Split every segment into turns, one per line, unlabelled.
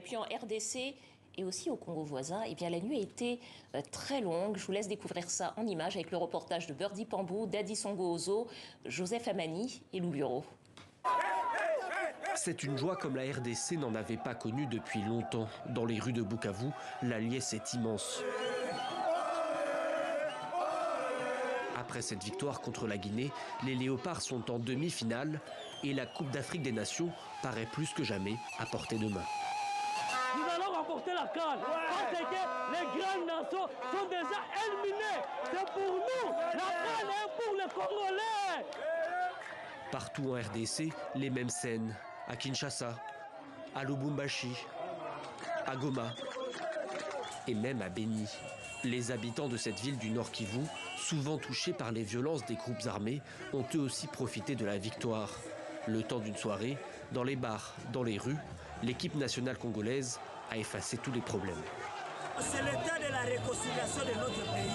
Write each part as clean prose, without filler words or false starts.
puis en RDC et aussi au Congo voisin, eh bien, la nuit a été très longue. Je vous laisse découvrir ça en images avec le reportage de Birdie Pambou, Dadi Songo Ozo, Joseph Amani et Lou Bureau.
C'est une joie comme la RDC n'en avait pas connue depuis longtemps. Dans les rues de Bukavu, la liesse est immense. Après cette victoire contre la Guinée, les Léopards sont en demi-finale et la Coupe d'Afrique des Nations paraît plus que jamais à portée de main.
Nous allons remporter la CAN parce que les grandes nations sont déjà éliminées. C'est pour nous, la CAN est pour les Congolais.
Partout en RDC, les mêmes scènes. À Kinshasa, à Lubumbashi, à Goma et même à Beni. Les habitants de cette ville du Nord Kivu, souvent touchés par les violences des groupes armés, ont eux aussi profité de la victoire. Le temps d'une soirée, dans les bars, dans les rues, l'équipe nationale congolaise a effacé tous les problèmes.
C'est le temps de la réconciliation de notre pays.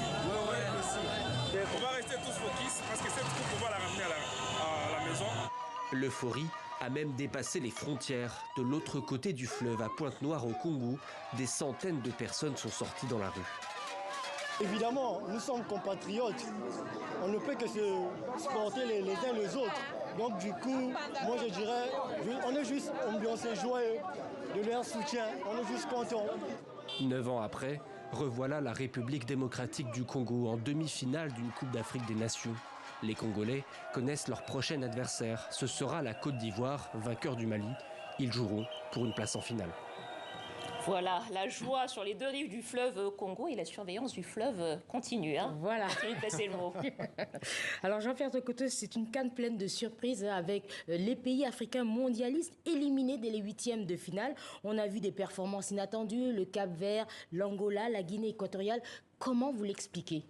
Oui, on va rester tous focus parce que cette coupe, on va la ramener à la maison.
L'euphorie a même dépassé les frontières. De l'autre côté du fleuve, à Pointe-Noire au Congo, des centaines de personnes sont sorties dans la rue.
Évidemment, nous sommes compatriotes. On ne peut que se supporter les uns les autres. Donc du coup, moi je dirais, on est juste ambiancés, joyeux de leur soutien. On est juste contents.
9 ans après, revoilà la République démocratique du Congo en demi-finale d'une Coupe d'Afrique des Nations. Les Congolais connaissent leur prochain adversaire. Ce sera la Côte d'Ivoire, vainqueur du Mali. Ils joueront pour une place en finale.
Voilà, la joie sur les deux rives du fleuve Congo et la surveillance du fleuve continue.
Voilà.
Continue de passer le mot.
Alors Jean-Pierre Tokoto, c'est une CAN pleine de surprises avec les pays africains mondialistes éliminés dès les huitièmes de finale. On a vu des performances inattendues, le Cap-Vert, l'Angola, la Guinée équatoriale. Comment vous l'expliquez ?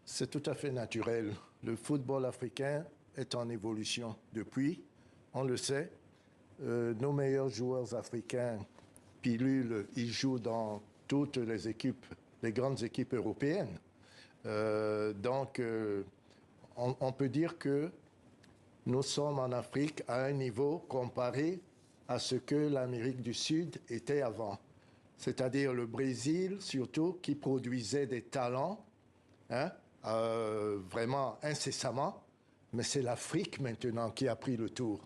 C'est tout à fait naturel. Le football africain est en évolution depuis, on le sait. Nos meilleurs joueurs africains, pilules, ils jouent dans toutes les équipes, les grandes équipes européennes. Donc, on peut dire que nous sommes en Afrique à un niveau comparé à ce que l'Amérique du Sud était avant. C'est-à-dire le Brésil, surtout, qui produisait des talents, vraiment incessamment, mais c'est l'Afrique maintenant qui a pris le tour.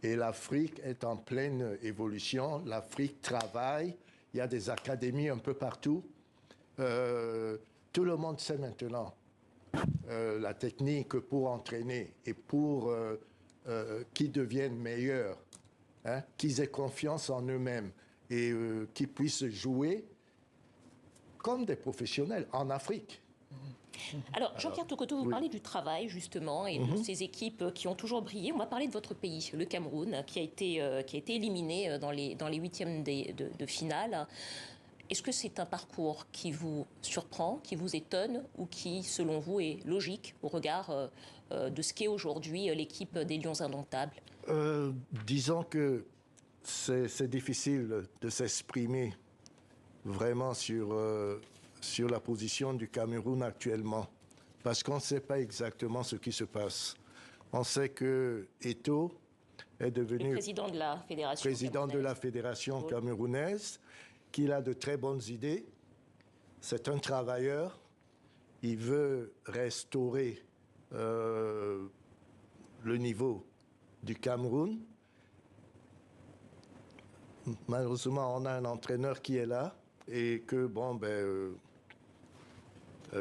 Et l'Afrique est en pleine évolution, l'Afrique travaille, il y a des académies un peu partout. Tout le monde sait maintenant la technique pour entraîner et pour qu'ils deviennent meilleurs, qu'ils aient confiance en eux-mêmes et qu'ils puissent jouer comme des professionnels en Afrique.
Alors, Jean-Pierre Tokoto, vous parlez du travail, justement, et de ces équipes qui ont toujours brillé. On va parler de votre pays, le Cameroun, qui a été éliminé dans les huitièmes de finale. Est-ce que c'est un parcours qui vous surprend, qui vous étonne, ou qui, selon vous, est logique au regard de ce qu'est aujourd'hui l'équipe des Lions indomptables ?
Disons que c'est difficile de s'exprimer vraiment sur la position du Cameroun actuellement, parce qu'on ne sait pas exactement ce qui se passe. On sait que Eto'o est devenu
le président de la fédération
camerounaise, qu'il a de très bonnes idées. C'est un travailleur. Il veut restaurer le niveau du Cameroun. Malheureusement, on a un entraîneur qui est là et que,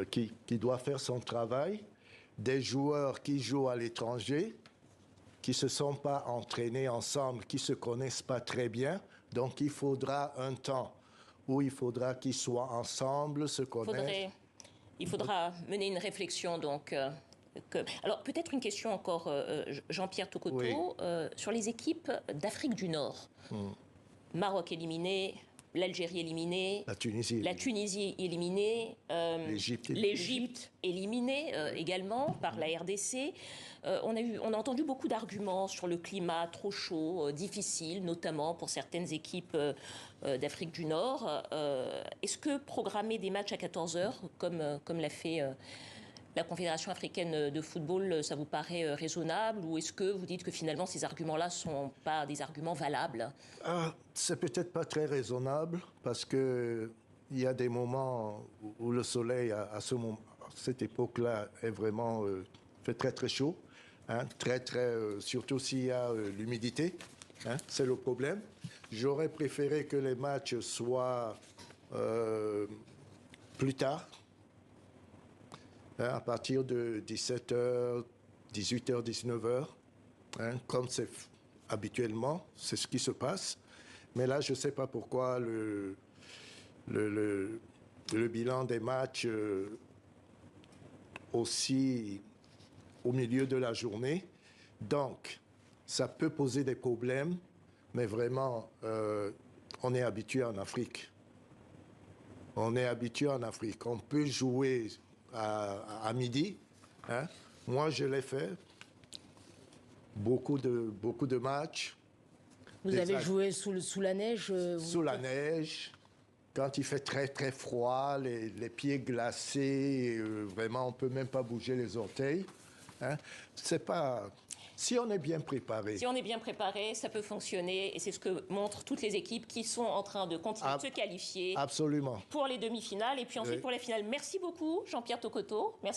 qui doit faire son travail. Des joueurs qui jouent à l'étranger, qui ne se sont pas entraînés ensemble, qui ne se connaissent pas très bien. Donc, il faudra un temps où il faudra qu'ils soient ensemble, se connaissent.
Il faudra mener une réflexion, donc. Alors, peut-être une question encore, Jean-Pierre Tokoto,
oui.
Sur les équipes d'Afrique du Nord. Maroc éliminé, l'Algérie éliminée, la Tunisie éliminée, l'Égypte éliminée également par la RDC. On a entendu beaucoup d'arguments sur le climat trop chaud, difficile, notamment pour certaines équipes d'Afrique du Nord. Est-ce que programmer des matchs à 14h, comme l'a fait la Confédération africaine de football, ça vous paraît raisonnable ou est-ce que vous dites que finalement ces arguments-là ne sont pas des arguments valables?
C'est peut-être pas très raisonnable parce qu'il y a des moments où le soleil, à cette époque-là, est vraiment fait très très chaud, hein, surtout s'il y a l'humidité, hein, c'est le problème. J'aurais préféré que les matchs soient plus tard, hein, à partir de 17h, 18h, 19h, hein, comme c'est habituellement, c'est ce qui se passe. Mais là, je ne sais pas pourquoi le bilan des matchs aussi au milieu de la journée. Donc, ça peut poser des problèmes, mais vraiment, on est habitué en Afrique. On est habitué en Afrique. On peut jouer à midi. Hein. Moi, je l'ai fait. Beaucoup de matchs.
Vous avez joué sous la neige
Sous la neige. Quand il fait très, très froid, les pieds glacés, vraiment, on ne peut même pas bouger les orteils. Hein. C'est pas... Si on est bien préparé.
Si on est bien préparé, ça peut fonctionner. Et c'est ce que montrent toutes les équipes qui sont en train de continuer de se qualifier.
Absolument.
Pour les demi-finales et puis ensuite pour les finales. Merci beaucoup, Jean-Pierre Tokoto. Merci.